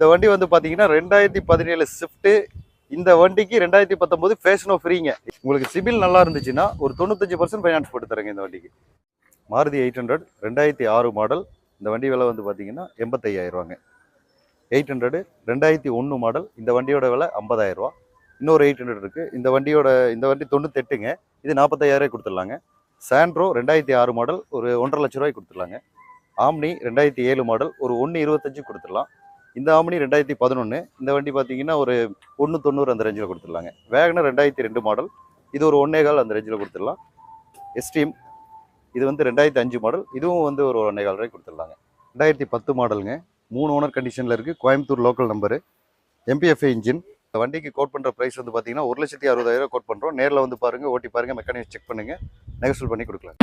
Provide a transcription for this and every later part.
இந்த வண்டி வந்து பார்த்தீங்கன்னா 2017 ஸ்விஃப்ட். இந்த வண்டிக்கு 2019 ஃபேஷனோ ஃப்ரீங்க. உங்களுக்கு சிபில் நல்லா இருந்துச்சுன்னா ஒரு 95% ஃபைனான்ஸ் போட்டு தரேங்க இந்த வண்டிக்கு. மாருதி 800 2006 மாடல். இந்த வண்டி விலை வந்து பார்த்தீங்கன்னா 85,000 ரூபாங்க. 800 2001 மாடல். இந்த வண்டியோட விலை 50,000 ரூபா. இன்னொரு 800 இருக்குது. இந்த வண்டி 98ங்க. இது 45,000 கொடுத்துடலாங்க. சாண்ட்ரோ 2006 மாடல் ஒரு 1,50,000 லட்ச ரூபாய்க்கு கொடுத்துடலாங்க. ஆம்னி 2007 மாடல் ஒரு 1,25 கொடுத்துடலாம். இந்த ஆம்னி 2011. இந்த வண்டி பார்த்தீங்கன்னா ஒரு 1,90 அந்த ரேஞ்சில் கொடுத்துடலாங்க. Wagon R 2002 model. இது ஒரு 1,15 அந்த ரேஞ்சில் கொடுத்துடலாம். எஸ்டீம் இது வந்து 2005 மாடல். இதுவும் வந்து ஒரு 1,15 ரூபாய்க்கு கொடுத்துடலாங்க. 2010 மாடலுங்க. 3 ஓனர் கண்டிஷனில் இருக்குது. Coimbatore local number. MPFI engine. இந்த வண்டிக்கு கோட் பண்ணுற ப்ரைஸ் வந்து பார்த்தீங்கன்னா 1,60,60,000 கோட் பண்ணுறோம். நேரில் வந்து பாருங்கள், ஓட்டி பாருங்கள், மெக்கானிக் செக் பண்ணுங்கள், நெகோஷியேட் பண்ணி கொடுக்கலாம்.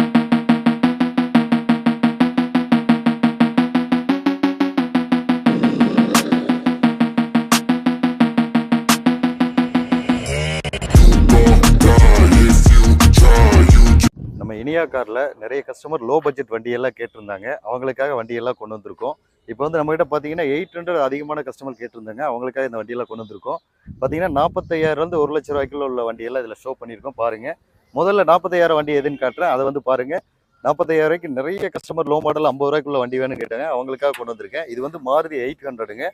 நம்ம இனியா காரில் நிறைய கஸ்டமர் லோ பட்ஜெட் வண்டியெல்லாம் கேட்டிருந்தாங்க. அவங்களுக்காக வண்டியெல்லாம் கொண்டு வந்திருக்கோம். இப்போ வந்து நம்மகிட்ட பார்த்தீங்கன்னா 800 அதிகமான கஸ்டமர் கேட்டிருந்தாங்க. அவங்களுக்காக இந்த வண்டியெல்லாம் கொண்டு வந்திருக்கோம். பார்த்தீங்கன்னா 45,000 1 லட்ச ரூபாய்க்குள்ள உள்ள வண்டியெல்லாம் இதில் ஷோ பண்ணியிருக்கோம். பாருங்கள், முதல்ல 45,000 வண்டி எதுன்னு காட்டுறேன், அதை வந்து பாருங்கள். 45,000 ரூபாய்க்கு நிறைய கஸ்டமர் லோ மாடல் 50 ரூபாய்க்குள்ள வண்டி வேணும்னு கேட்டாங்க. அவங்களுக்காக கொண்டு வந்திருக்கேன். இது வந்து மாருதி 800ங்க.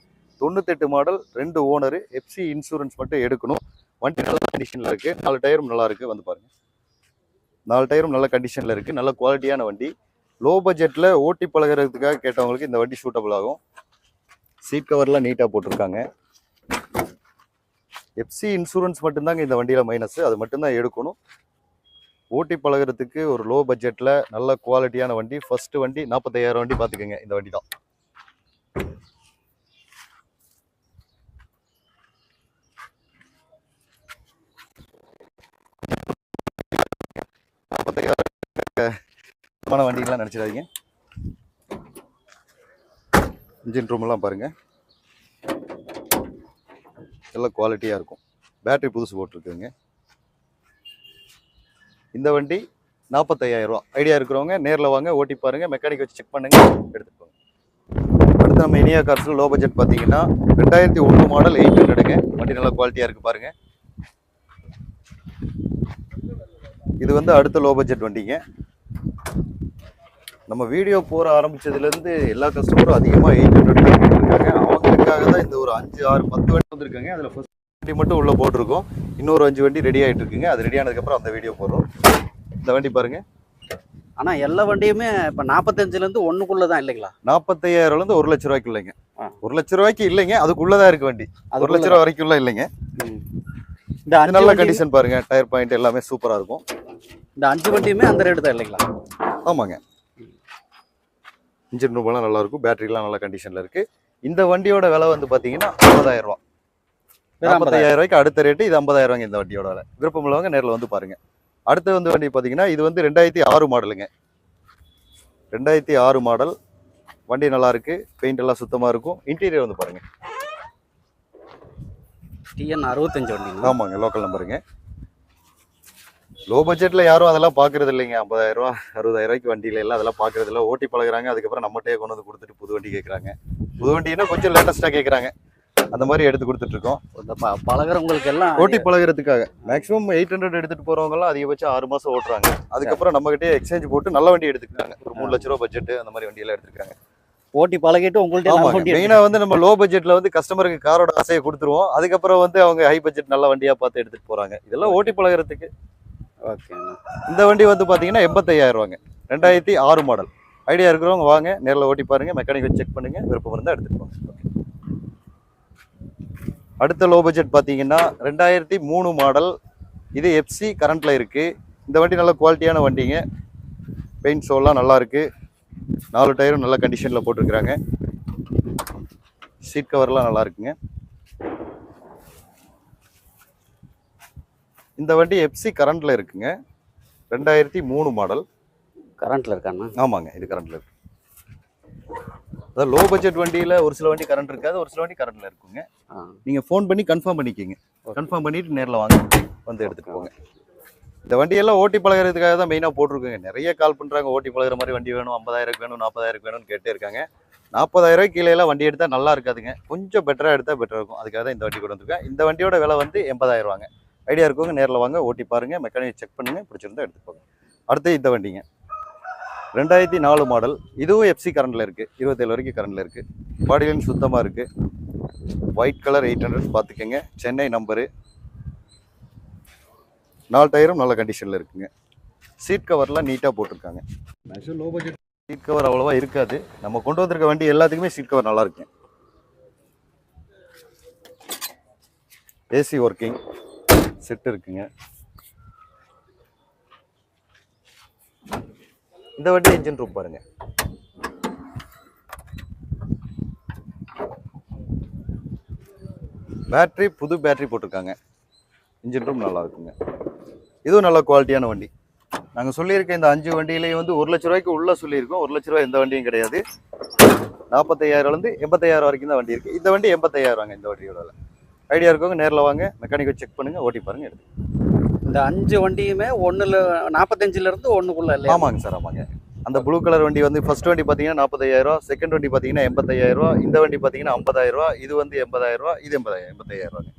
98 மாடல், 2 ஓனரு, எஃப்சி இன்சூரன்ஸ் மட்டும் எடுக்கணும். வண்டி நல்ல கண்டிஷனில் இருக்குது. 4 டயரும் நல்லா இருக்குது. வந்து பாருங்கள், 4 டயரும் நல்ல கண்டிஷனில் இருக்குது. நல்ல குவாலிட்டியான வண்டி. லோ பட்ஜெட்டில் ஓட்டி பழகிறதுக்காக கேட்டவங்களுக்கு இந்த வண்டி சூட்டபிள் ஆகும். சீட் கவர்லாம் நீட்டாக போட்டிருக்காங்க. எஃப்சி இன்சூரன்ஸ் மட்டும்தாங்க இந்த வண்டியில் மைனஸ். அது மட்டும்தான் எடுக்கணும். ஓட்டி பழகிறதுக்கு ஒரு லோ பட்ஜெட்டில் நல்ல குவாலிட்டியான வண்டி. ஃபர்ஸ்ட் வண்டி 45,000 வண்டி பார்த்துக்கோங்க. இந்த வண்டி தான். வண்டிகள்லாம் நினச்சிடாதீங்க. இன்ஜின் ரூம் எல்லாம் பாருங்க, எல்லாம் குவாலிட்டியாக இருக்கும். பேட்டரி புதுசு போட்டிருக்குங்க. இந்த வண்டி 45,000 ரூபா. ஐடியா இருக்கிறவங்க நேரில் வாங்க, ஓட்டி பாருங்க, மெக்கானிக் வச்சு செக் பண்ணுங்க, எடுத்துட்டு போங்க. அடுத்து நம்ம இனியா கார்ஸில் லோ பட்ஜெட் பார்த்தீங்கன்னா 2001 மாடல் 800ங்க. வண்டி நல்லா குவாலிட்டியாக இருக்குது பாருங்க. இது வந்து அடுத்த லோ பட்ஜெட் வண்டிங்க. நம்ம வீடியோ போற ஆரம்பிச்சதுலேருந்து எல்லா கஸ்டமரும் அதிகமாக 800 இருக்காங்க. அவங்களுக்காக தான் இந்த ஒரு 5, 6, 10 வண்டி வந்துருக்காங்க. அதில் ஃபர்ஸ்ட் வண்டி மட்டும் உள்ளே போட்டிருக்கோம். இன்னொரு 5 வண்டி ரெடி ஆகிட்டு இருக்குங்க. அது ரெடி ஆனதுக்கப்புறம் அந்த வீடியோ போடுறோம். இந்த வண்டி பாருங்க. ஆனால் எல்லா வண்டியுமே இப்போ 45,000 1 தான் இல்லைங்களா? 45,000 1 லட்ச ரூபாய்க்கு இல்லைங்க. 1 லட்ச ரூபாய்க்கு இல்லைங்க, அதுக்குள்ளதான் இருக்கு வண்டி. 1 லட்ச ரூபாய் வரைக்கும் இல்லைங்க. இந்த நல்ல கண்டிஷன் பாருங்க. டயர் பாயிண்ட் எல்லாமே சூப்பரா இருக்கும். இந்த 5 வண்டியுமே அந்த ரேட் தான் இல்லைங்களா? ஆமாங்க. இன்ஜின் ரூம்லாம் நல்லா இருக்கும். பேட்டரிலாம் நல்ல கண்டிஷன்ல இருக்கு. இந்த வண்டியோட விலை வந்து பாத்தீங்கன்னா 50,000 ரூபாய். 45,000 ரூபாய்க்கு அடுத்த ரேட்டு. இது 50,000 ரூபாய்ங்க இந்த வண்டியோட விலை. விருப்பம் உள்ளவங்க நேரில் வந்து பாருங்க. அடுத்து வந்து வண்டி பாத்தீங்கன்னா இது வந்து 2006 மாடலுங்க. 2006 மாடல். வண்டி நல்லா இருக்கு. பெயிண்ட் எல்லாம் சுத்தமா இருக்கும். இன்டீரியர் வந்து பாருங்க. TN 65 வண்டி. ஆமாங்க, லோக்கல் நம்பருங்க. லோ பட்ஜெட்ல யாரும் அதெல்லாம் பாக்குறது இல்லைங்க. 50,000 ரூபா 60,000 ரூபாய்க்கு வண்டியில எல்லாம் அதெல்லாம் பாக்குறது இல்லை. ஓட்டி பழகுறாங்க. அதுக்கப்புறம் நம்மகிட்டே கொண்டு வந்து கொடுத்துட்டு புது வண்டி கேட்கறாங்க. புது வண்டினா கொஞ்சம் லேட்டஸ்டா கேட்கறாங்க. அந்த மாதிரி எடுத்து கொடுத்துட்டு இருக்கோம். இந்த பழகிறவங்களுக்கு எல்லாம் ஓட்டி பழகிறதுக்காக மேக்ஸிமம் 800 எடுத்துட்டு போறவங்க எல்லாம் அதிகபட்சம் 6 மாசம் ஓட்டுறாங்க. அதுக்கப்புறம் நம்ம கிட்டே எக்ஸ்சேஞ்ச் போட்டு நல்ல வண்டி எடுத்துக்கிறாங்க. ஒரு 3 லட்ச ரூபா பட்ஜெட் அந்த மாதிரி வண்டி எல்லாம் எடுத்துக்கிறாங்க. ஓட்டி பழகிட்டு உங்கள்ட்ட மெயினா வந்து நம்ம லோ பட்ஜெட்ல வந்து கஸ்டமருக்கு காரோட ஆசையை கொடுத்துருவோம். அதுக்கப்புறம் வந்து அவங்க ஹை பட்ஜெட் நல்ல வண்டியா பார்த்து எடுத்துட்டு போறாங்க. இதெல்லாம் ஓட்டி பழகிறதுக்கு. இந்த வண்டி வந்து பாத்தீங்கன்னா 85,000 ரூபாங்க. 2006 மாடல். ஐடியா இருக்கிறவங்க வாங்க, நேரில் ஓட்டி பாருங்க, மெக்கானிக் வச்சு செக் பண்ணுங்க, விருப்பம் இருந்தால் எடுத்துட்டு போங்க. அடுத்த லோ பட்ஜெட் பார்த்தீங்கன்னா 2003 மாடல். இது எஃப்சி கரண்ட்ல இருக்கு. இந்த வண்டி நல்ல குவாலிட்டியான வண்டிங்க. பெயிண்ட் ஷோலாம் நல்லா இருக்கு. 4 டயரும் நல்ல கண்டிஷன்ல போட்டிருக்கிறாங்க. சீட் கவர்லாம் நல்லா இருக்குங்க. இந்த வண்டி எஃப்சி கரண்ட்ல இருக்குங்க. 2003 மாடல். கரண்ட்ல இருக்காண்ணா? ஆமாங்க, இது கரண்ட்ல இருக்கு. அதாவது லோ பட்ஜெட் வண்டியில ஒரு சில வண்டி கரண்ட் இருக்காது, ஒரு சில வண்டி கரண்ட்ல இருக்குங்க. நீங்க ஃபோன் பண்ணி கன்ஃபார்ம் பண்ணிக்கிங்க. கன்ஃபார்ம் பண்ணிட்டு நேரில் வாங்க, வந்து எடுத்துட்டு போங்க. இந்த வண்டியெல்லாம் ஓட்டி பழகிறதுக்காக தான் மெயினாக போட்டிருக்குங்க. நிறைய கால் பண்ணுறாங்க, ஓட்டி பழகிற மாதிரி வண்டி வேணும், 50,000 வேணும், 40,000 வேணும்னு கேட்டே இருக்காங்க. 40,000 கீழேலாம் வண்டி எடுத்தால் நல்லா இருக்காதுங்க. கொஞ்சம் பெட்டராக எடுத்தால் பெட்டராக இருக்கும். அதுக்காக தான் இந்த வண்டி கொண்டு வந்திருக்கேன். இந்த வண்டியோட விலை வந்து 80,000 ஐடியா இருக்கவங்க நேரில் வாங்க, ஓட்டி பாருங்கள், மெக்கானிக் செக் பண்ணுங்கள், பிடிச்சிருந்தா எடுத்துக்கோங்க. அடுத்து இந்த வண்டிங்க 2004 மாடல். இதுவும் எஃப்சி கரண்டில் இருக்குது. 27 வரைக்கும் கரண்டில் இருக்குது. பாடிலைன் சுத்தமாக இருக்குது. ஒயிட் கலர் 800 பார்த்துக்கோங்க. சென்னை நம்பரு. 4 டயரும் நல்ல கண்டிஷனில் இருக்குங்க. சீட் கவர்லாம் நீட்டாக போட்டிருக்காங்க. Maximum low budget seat cover அவ்வளோவா இருக்காது. நம்ம கொண்டு வந்திருக்க வண்டி எல்லாத்துக்குமே சீட் கவர் நல்லா இருக்குங்க. ஏசி ஒர்க்கிங் செட் இருக்குங்க. இந்த வண்டி இன்ஜின் ரூம் பாருங்க. பேட்டரி புது பேட்டரி போட்டிருக்காங்க. இன்ஜின் ரூம் நல்லா இருக்குங்க. இதுவும் நல்ல குவாலிட்டியான வண்டி. நாங்கள் சொல்லியிருக்க இந்த 5 வண்டியிலையும் வந்து 1 லட்ச ரூபாய்க்கு உள்ளே சொல்லியிருக்கோம். 1 லட்ச ரூபாய் எந்த வண்டியும் கிடையாது. 45,000லேருந்து 85,000 வரைக்கும் தான் வண்டி இருக்குது. இந்த வண்டி 85,000 இந்த வண்டியோட விலை. ஐடியா இருக்கவங்க நேரில் வாங்க, மெக்கானிக்கை செக் பண்ணுங்கள், ஓட்டி பாருங்கள், எடுத்து. இந்த 5 வண்டியுமே 45லேருந்து 1க்குள்ள இல்லையா? ஆமாங்க சார், ஆமாங்க. அந்த ப்ளூ கலர் வண்டி வந்து ஃபர்ஸ்ட் வண்டி பார்த்தீங்கன்னா 45,000, செகண்ட் வண்டி பார்த்தீங்கன்னா 85,000, இந்த வண்டி பார்த்தீங்கன்னா 50,000, இது வந்து 80,000, இது 85,000.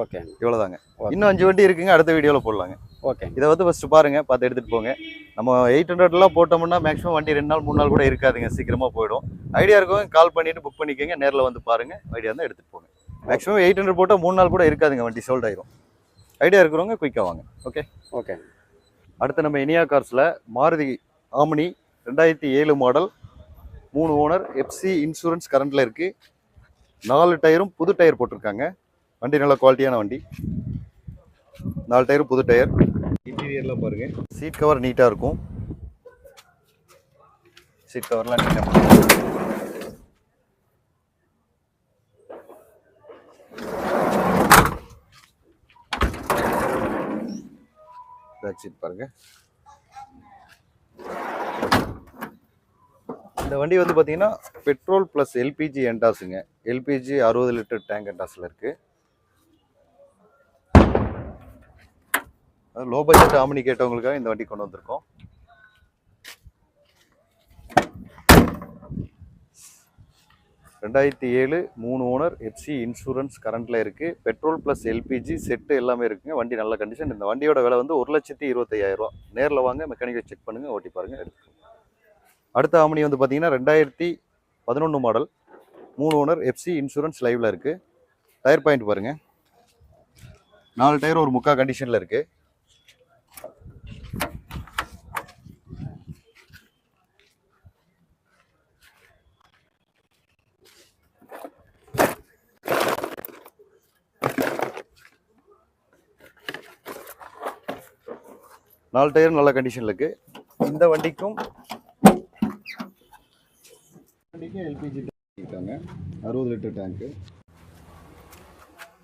ஓகேங்க, இவ்வளோதாங்க. இன்னும் 5 வண்டி இருக்குங்க, அடுத்த வீடியோவில் போடலாங்க. ஓகே. இதை வந்து ஃபஸ்ட்டு பாருங்கள், பார்த்து எடுத்துகிட்டு போங்க. நம்ம 800லாம் போட்டோம்னா மேக்ஸிமம் வண்டி 2 நாள் 3 நாள் கூட இருக்காதுங்க, சீக்கிரமாக போயிடும். ஐடியா இருக்கவங்க கால் பண்ணிவிட்டு புக் பண்ணிக்கோங்க, நேரில் வந்து பாருங்கள், ஐடியா இருந்தால் எடுத்துகிட்டு போங்க. மேக்ஸிமம் 800 போட்டால் 3 நாள் கூட இருக்காதுங்க, வண்டி சோல்ட் ஆயிரும். ஐடியா இருக்கிறவங்க குயிக்காக வாங்க. Okay okay. அடுத்து நம்ம இனியா கார்ஸில் Maruti Omni 2007 model, 3 owner, FC insurance கரண்டில் இருக்குது. 4 டயரும் புது டயர் போட்டிருக்காங்க. வண்டி நல்ல குவாலிட்டியான வண்டி. 4 டயரும் புது டயர். இன்டீரியர்லாம் பாருங்கள். சீட் கவர் நீட்டாக இருக்கும். சீட் கவர்லாம் நீட்டாக பேக் சீட் பாருங்கள். இந்த வண்டி வந்து பார்த்தீங்கன்னா பெட்ரோல் ப்ளஸ் எல்பிஜி என்டாஸுங்க. எல்பிஜி 60 லிட்டர் டேங்க் என்டாஸில் இருக்குது. லோ பட்ஜெட் ஆம்னி கேட்டவங்களுக்காக இந்த வண்டி கொண்டு வந்திருக்கோம். ரெண்டாயிரத்தி 3 ஓனர், எஃப்சி இன்சூரன்ஸ் கரண்டில் இருக்குது. பெட்ரோல் ப்ளஸ் எல்பிஜி செட்டு எல்லாமே இருக்குங்க. வண்டி நல்ல கண்டிஷன். இந்த வண்டியோட விலை வந்து 1,25,000. நேரில் வாங்க, மெக்கானிக்கை செக் பண்ணுங்கள், ஓட்டி பாருங்கள், எடுத்துக்கோங்க. அடுத்த ஆம்னி வந்து பார்த்தீங்கன்னா 2011 மாடல், 3 ஓனர், எஃப்சி இன்சூரன்ஸ் லைவில் இருக்குது. டயர் பாயிண்ட் பாருங்கள். 4 டயர் ஒரு முக்கா கண்டிஷனில் இருக்குது. நாலு டயர் நல்ல கண்டிஷனில் இருக்குது. இந்த வண்டிக்கும் எல்பிஜி இருக்காங்க. 60 லிட்டர் டேங்க்கு.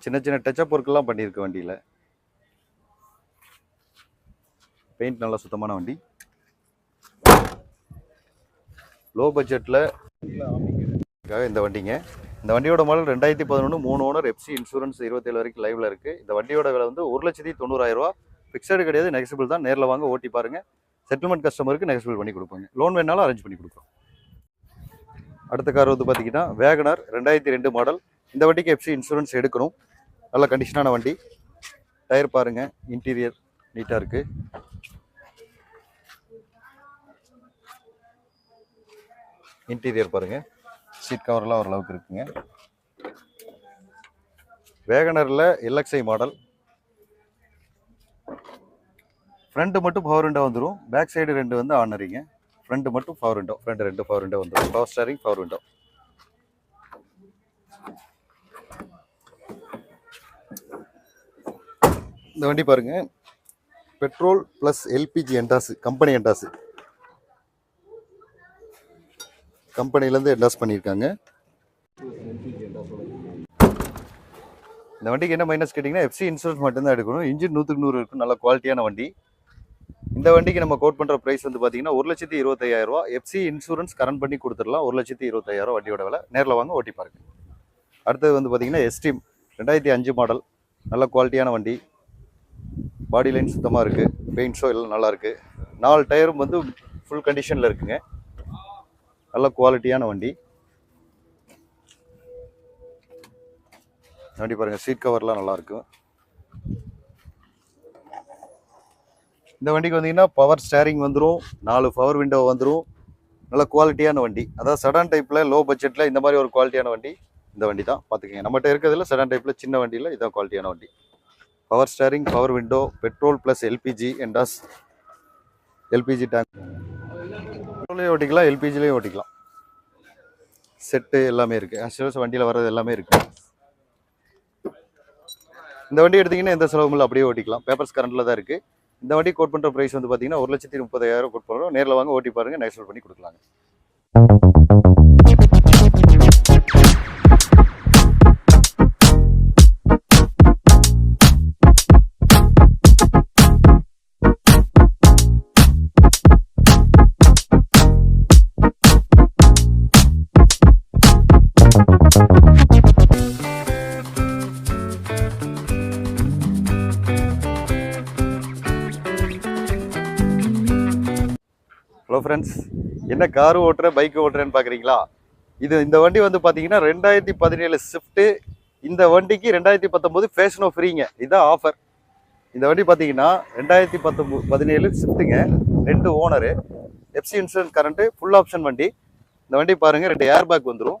சின்ன சின்ன டச்சப் ஒர்க்கெல்லாம் பண்ணியிருக்கு வண்டியில். பெயிண்ட் நல்லா சுத்தமான வண்டி. லோ பட்ஜெட்டில் இந்த வண்டிங்க. இந்த வண்டியோட மாடல் 2011, 3 ஓனர், எஃப்சி இன்சூரன்ஸ் 27 வரைக்கும் லைவில் இருக்குது. இந்த வண்டியோட விலை வந்து 1,90,000. ஃபிக்ஸடு கிடையாது, நெகசிபிள் தான். நேரில் வாங்க, ஓட்டி பாருங்கள். செட்டில்மெண்ட் கஸ்டமருக்கு நெகசிபிள் பண்ணி கொடுப்பாங்க. லோன் வேணாலும் அரேஞ்ச் பண்ணி கொடுப்போம். அடுத்த கார் வந்து பார்த்தீங்கன்னா வேகனர் 2002 மாடல். இந்த வண்டிக்கு எஃப்சி இன்சூரன்ஸ் எடுக்கணும். நல்ல கண்டிஷனான வண்டி. டயர் பாருங்கள், இன்டீரியர் நீட்டாக இருக்குது. இன்டீரியர் பாருங்கள், சீட் கவர்லாம் ஓரளவுக்கு இருக்குங்க. வேகனரில் எல்எக்ஸ்ஐ மாடல். ஃப்ரண்ட்டு மட்டும் பவர் விண்டோ வந்துடும். பேக் சைடு 2 வந்து ஆர்டினரிங்க. ஃப்ரண்ட்டு மட்டும் power window. Front 2 power window வந்துடும். Power steering, power window. இந்த வண்டி பாருங்க, பெட்ரோல் ப்ளஸ் எல்பிஜி என்டாஸ், கம்பெனி என்டாஸ். கம்பெனிலேருந்து என்டாஸ் பண்ணியிருக்காங்க. இந்த வண்டிக்கு என்ன மைனஸ் கேட்டிங்கன்னா எஃப்சி இன்சூரன்ஸ் மட்டும்தான் எடுக்கணும். இன்ஜின் 100க்கு 100 இருக்கும். நல்ல குவாலிட்டியான வண்டி. இந்த வண்டிக்கு நம்ம கோட் பண்ணுற ப்ரைஸ் வந்து பார்த்தீங்கன்னா 1,25,000. எஃப்சி இன்சூரன்ஸ் கரண்ட் பண்ணி கொடுத்துடலாம். 1,25,000 வண்டியோட விலை. நேரில் வாங்க, ஓட்டி பாருங்க. அடுத்தது வந்து பார்த்தீங்கன்னா எஸ்டீம் 2005 மாடல். நல்ல குவாலிட்டியான வண்டி. பாடி லைன் சுத்தமாக இருக்குது. பெயிண்ட் ஷோ எல்லாம் நல்லா இருக்குது. 4 டயரும் வந்து ஃபுல் கண்டிஷனில் இருக்குங்க. நல்ல குவாலிட்டியான வண்டி. வண்டி பாருங்கள், சீட் கவர்லாம் நல்லாயிருக்கும். இந்த வண்டிக்கு வந்தீங்கன்னா பவர் ஸ்டேரிங் வந்துடும், 4 பவர் விண்டோ வந்துடும். நல்ல குவாலிட்டியான வண்டி. அதாவது செடான் டைப்பில் லோ பட்ஜெட்டில் இந்த மாதிரி ஒரு குவாலிட்டியான வண்டி இந்த வண்டி தான். பார்த்துக்கங்க, நம்மகிட்ட இருக்கிறதுல செடான் டைப்பில் சின்ன வண்டியில் இதான் குவாலிட்டியான வண்டி. Power steering, power window, petrol plus LPG என்டாஸ், எல்பிஜி டேங்க். பெட்ரோலையும் ஓட்டிக்கலாம், எல்பிஜிலையும் ஓட்டிக்கலாம். செட்டு எல்லாமே இருக்குது. ஆக்சுவலாக வண்டியில் வர்றது எல்லாமே இருக்குது. இந்த வண்டி எடுத்திங்கன்னா எந்த செலவும் இல்லை, அப்படியே ஓட்டிக்கலாம். பேப்பர்ஸ் கரண்டில் தான் இருக்குது. இந்த வண்டி கோட் பண்ணுற ப்ரைஸ் வந்து பார்த்தீங்கன்னா 1,30,000 கோட் பண்ணுறோம். நேரில் வாங்க, ஓட்டி பாருங்கள், நேஷனல் பண்ணி கொடுக்கலாங்க. ஹலோ ஃப்ரெண்ட்ஸ், என்ன காரு ஓட்டுறேன் பைக்கு ஓட்டுறேன்னு பார்க்குறீங்களா? இந்த வண்டி வந்து பார்த்தீங்கன்னா 2017 ஸ்விஃப்ட்டு. இந்த வண்டிக்கு 2019 ஃபேஷனோ ஃப்ரீங்க. இதுதான் ஆஃபர். இந்த வண்டி பார்த்தீங்கன்னா 2017 ஸ்விஃப்ட்டுங்க. 2 owner, FC insurance, current, full option வண்டி. இந்த வண்டி பாருங்கள், 2 ஏர் பேக் வந்துடும்.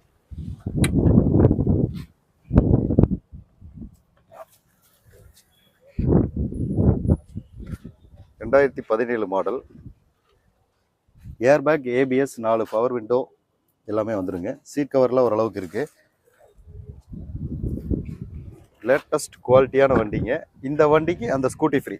(2017) model. Air bag, ABS, 4 power window எல்லாமே வந்துருங்க. சீட் கவர்லாம் ஓரளவுக்கு இருக்கு. லேட்டஸ்ட் குவாலிட்டியான வண்டிங்க. இந்த வண்டிக்கு அந்த ஸ்கூட்டி ஃப்ரீ.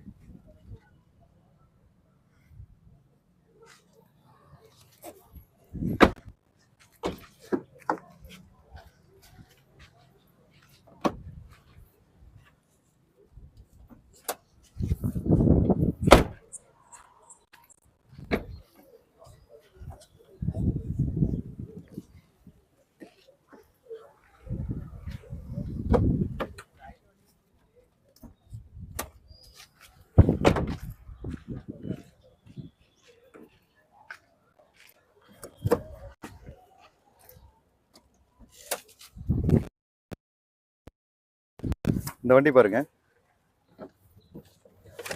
இந்த வண்டி பாருங்க,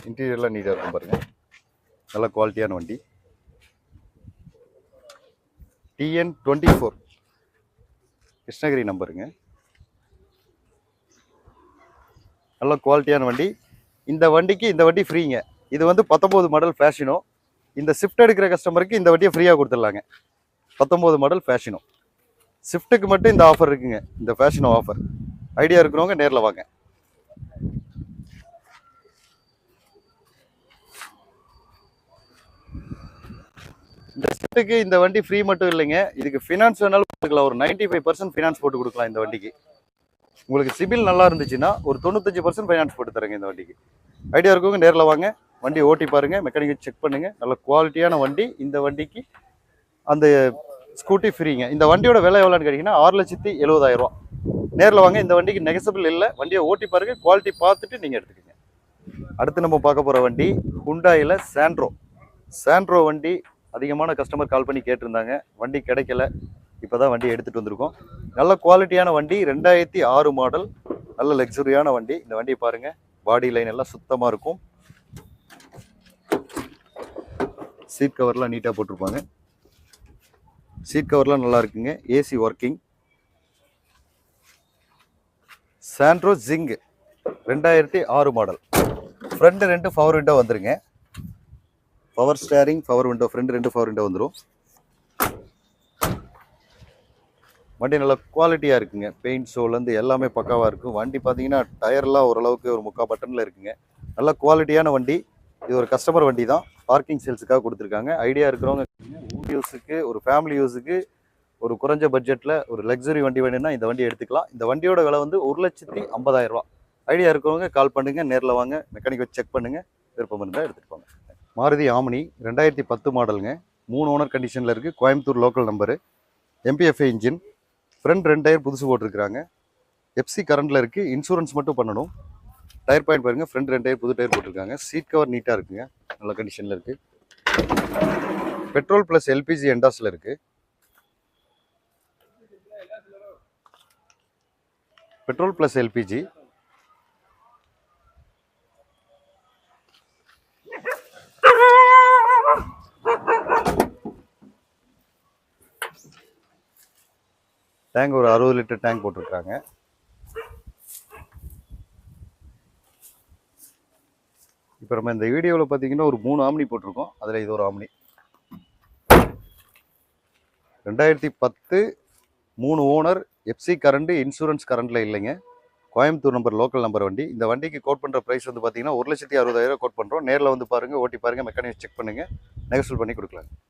இன்டீரியர்லாம் நீட்டாக இருக்கும் பாருங்க. நல்ல குவாலிட்டியான வண்டி. TN24 கிருஷ்ணகிரி நம்பருங்க. நல்ல குவாலிட்டியான வண்டி. இந்த வண்டிக்கு இந்த வண்டி ஃப்ரீங்க. இது வந்து 19 மாடல் ஃபேஷனோ. இந்த ஸ்விஃப்ட் எடுக்கிற கஸ்டமருக்கு இந்த வண்டியை ஃப்ரீயாக கொடுத்துடலாங்க. 19 மாடல் ஃபேஷனோ. ஸ்விஃப்ட்டுக்கு மட்டும் இந்த ஆஃபர் இருக்குங்க, இந்த ஃபேஷனோ ஆஃபர். ஐடியா இருக்கிறவங்க நேரில் வாங்க. இந்த ஸ்விஃப்ட்டுக்கு இந்த வண்டி ஃப்ரீ மட்டும் இல்லைங்க, இதுக்கு ஃபினான்ஸ் வேணாலும் போட்டுக்கலாம். ஒரு 95% ஃபினான்ஸ் போட்டு கொடுக்கலாம் இந்த வண்டிக்கு. உங்களுக்கு சிபில் நல்லா இருந்துச்சுன்னா ஒரு 95% ஃபைனான்ஸ் போட்டு தரேங்க இந்த வண்டிக்கு. ஐடியா இருக்கவங்க நேரில் வாங்க, வண்டி ஓட்டி பாருங்கள், மெக்கானிக்கை செக் பண்ணுங்கள். நல்ல குவாலிட்டியான வண்டி. இந்த வண்டிக்கு அந்த ஸ்கூட்டி ஃப்ரீங்க. இந்த வண்டியோட விலை எவ்வளோன்னு கேட்டிங்கன்னா 6,70,000 நேரில் வாங்க. இந்த வண்டிக்கு நெகசபிள் இல்லை. வண்டியை ஓட்டி பாருங்கள், குவாலிட்டி பார்த்துட்டு நீங்கள் எடுத்துக்கோங்க. அடுத்து நம்ம பார்க்க போகிற வண்டி ஹுண்டாயில் சாண்ட்ரோ. சாண்ட்ரோ வண்டி அதிகமான கஸ்டமர் கால் பண்ணி கேட்டிருந்தாங்க, வண்டி கிடைக்கல. இப்போ தான் வண்டி எடுத்துகிட்டு வந்திருக்கோம். நல்ல குவாலிட்டியான வண்டி, 2006 மாடல், நல்ல லக்ஸுரியான வண்டி. இந்த வண்டியை பாருங்கள், பாடி லைன் எல்லாம் சுத்தமாக இருக்கும். சீட் கவர்லாம் நீட்டாக போட்டிருப்பாங்க. சீட் கவர்லாம் நல்லா இருக்குங்க. AC working. Santro Xing 2006 model. Front 2 power window வந்துருங்க. Power steering, power window, front 2 power window வந்துடும். வண்டி நல்ல குவாலிட்டியாக இருக்குங்க. பெயிண்ட் ஷோலேருந்து எல்லாமே பக்காவாக இருக்கும். வண்டி பார்த்தீங்கன்னா டயர்லாம் ஓரளவுக்கு ஒரு 3/4 பட்டனில் இருக்குங்க. நல்ல குவாலிட்டியான வண்டி. இது ஒரு கஸ்டமர் வண்டி தான், பார்க்கிங் சேல்ஸுக்காக கொடுத்துருக்காங்க. ஐடியா இருக்கிறவங்க யூஸுக்கு, ஒரு ஃபேமிலி யூஸுக்கு, ஒரு குறைஞ்ச பட்ஜெட்டில் ஒரு லக்ஸுரி வண்டி வேணும்னா இந்த வண்டியை எடுத்துக்கலாம். இந்த வண்டியோட விலை வந்து 1,50,000. ஐடியா இருக்கிறவங்க கால் பண்ணுங்கள், நேரில் வாங்க, மெக்கானிக் வச்சு செக் பண்ணுங்கள். விருப்பம் இருந்தால் எடுத்துகிட்டு போங்க. மாருதி ஆம்னி 2010 மாடலுங்க. 3 ஓனர் கண்டிஷனில் இருக்குது. Coimbatore local number. MPFI engine. Front 2 tyre புதுசு போட்டிருக்கிறாங்க. எஃப்சி கரண்டில் இருக்குது. இன்சூரன்ஸ் மட்டும் பண்ணணும். டயர் பாயிண்ட் பாருங்கள், ஃப்ரண்ட் 2 டயர் புது டயர் போட்டிருக்காங்க. சீட் கவர் நீட்டாக இருக்குங்க, நல்ல கண்டிஷனில் இருக்குது. பெட்ரோல் ப்ளஸ் எல்பிஜி என்டாஸில் இருக்குது. Petrol plus LPG. டேங்க் ஒரு 60 லிட்டர் டேங்க் போட்டிருக்காங்க. இப்போ நம்ம இந்த வீடியோவில் பார்த்தீங்கன்னா ஒரு 3 ஆம்னி போட்டிருக்கோம். அதில் இது ஒரு omni. 2010 3 owner, FC current, insurance கரண்ட்டில் இல்லைங்க. கோயம்புத்தூர் நம்பர், லோக்கல் நம்பர் வண்டி. இந்த வண்டிக்கு கோட் பண்ணுற ப்ரைஸ் வந்து பார்த்தீங்கன்னா 1,60,60,000 கோட் பண்ணுறோம். நேரில் வந்து பாருங்கள், ஓட்டி பாருங்கள், மெக்கானிக் செக் பண்ணுங்கள், நெகோஷியேட் பண்ணி கொடுக்கலாம்.